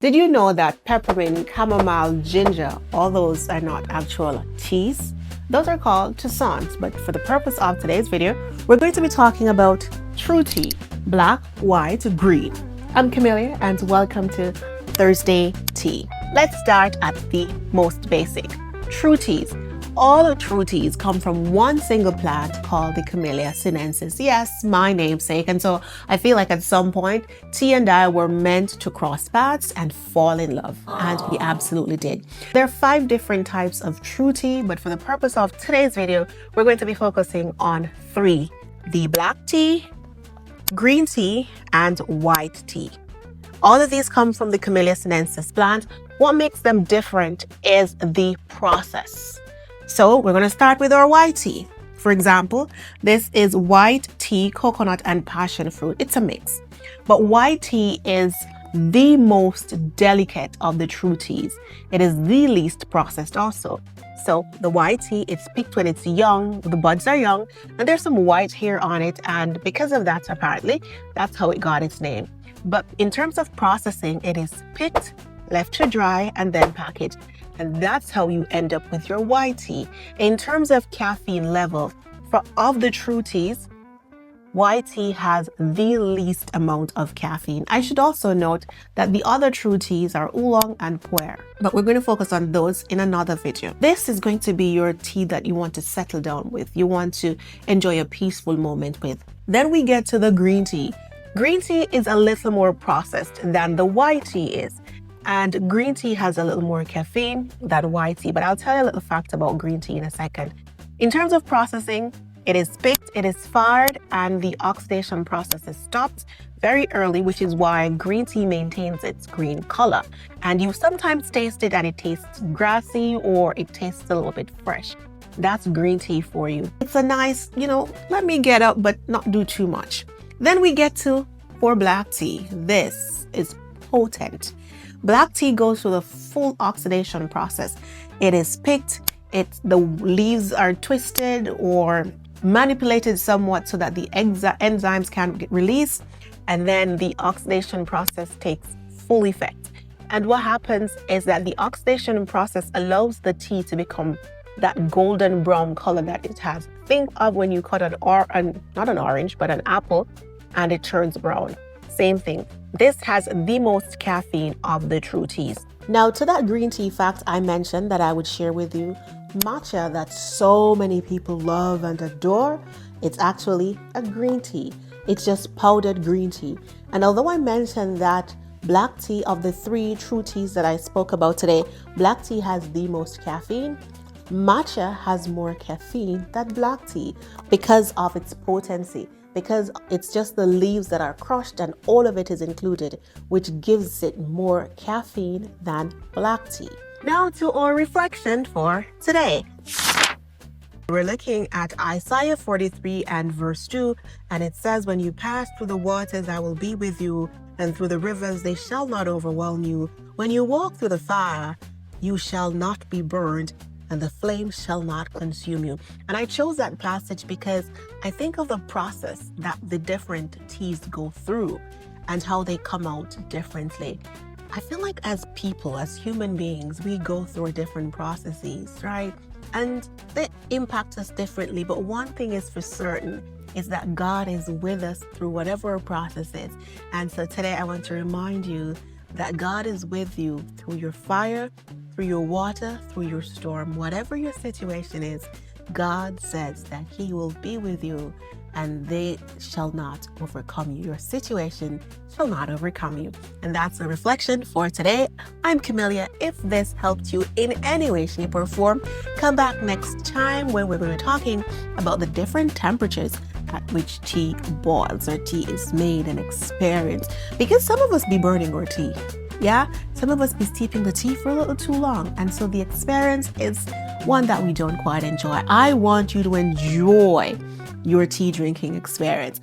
Did you know that peppermint, chamomile, ginger, all those are not actual teas? Those are called tisanes, but for the purpose of today's video, we're going to be talking about true tea, black, white, green. I'm Camellia and welcome to Thursday Tea. Let's start at the most basic, true teas. All true teas come from one single plant called the Camellia sinensis. Yes, my namesake. And so I feel like at some point, tea and I were meant to cross paths and fall in love. And we absolutely did. There are 5 different types of true tea, but for the purpose of today's video, we're going to be focusing on 3. The black tea, green tea, and white tea. All of these come from the Camellia sinensis plant. What makes them different is the process. So we're going to start with our white tea. For example, this is white tea, coconut, and passion fruit. It's a mix. But white tea is the most delicate of the true teas. It is the least processed also. So the white tea, it's picked when it's young, the buds are young, and there's some white hair on it. And because of that, apparently, that's how it got its name. But in terms of processing, it is picked, left to dry, and then packaged. And that's how you end up with your white tea. In terms of caffeine level, of the true teas, white tea has the least amount of caffeine. I should also note that the other true teas are oolong and pu'er, but we're going to focus on those in another video. This is going to be your tea that you want to settle down with, you want to enjoy a peaceful moment with. Then we get to the green tea. Green tea is a little more processed than the white tea is. And green tea has a little more caffeine than white tea, but I'll tell you a little fact about green tea in a second. In terms of processing, it is picked, it is fired, and the oxidation process is stopped very early, which is why green tea maintains its green color. And you sometimes taste it and it tastes grassy or it tastes a little bit fresh. That's green tea for you. It's a nice, let me get up, but not do too much. Then we get to for black tea. This is potent. Black tea goes through the full oxidation process. It is picked, the leaves are twisted or manipulated somewhat so that the enzymes can get released, and then the oxidation process takes full effect. And what happens is that the oxidation process allows the tea to become that golden brown color that it has. Think of when you cut not an orange, but an apple, and it turns brown. Same thing. This has the most caffeine of the true teas. Now, to that green tea fact I mentioned that I would share with you, matcha that so many people love and adore, it's actually a green tea. It's just powdered green tea. And although I mentioned that black tea of the 3 true teas that I spoke about today, black tea has the most caffeine, matcha has more caffeine than black tea because of its potency. Because it's just the leaves that are crushed and all of it is included, which gives it more caffeine than black tea. Now to our reflection for today. We're looking at Isaiah 43 and verse 2, and it says, "When you pass through the waters, I will be with you, and through the rivers, they shall not overwhelm you. When you walk through the fire, you shall not be burned, and the flame shall not consume you." And I chose that passage because I think of the process that the different teas go through and how they come out differently. I feel like as people, as human beings, we go through different processes, right? And they impact us differently. But one thing is for certain is that God is with us through whatever our process is. And so today I want to remind you that God is with you through your fire, through your water, through your storm. Whatever your situation is, God says that He will be with you and they shall not overcome you. Your situation shall not overcome you. And that's the reflection for today. I'm Camellia. If this helped you in any way, shape, or form, come back next time when we're going to be talking about the different temperatures at which tea boils or tea is made and experienced. Because some of us be burning our tea. Yeah, some of us be steeping the tea for a little too long. And so the experience is one that we don't quite enjoy. I want you to enjoy your tea drinking experience.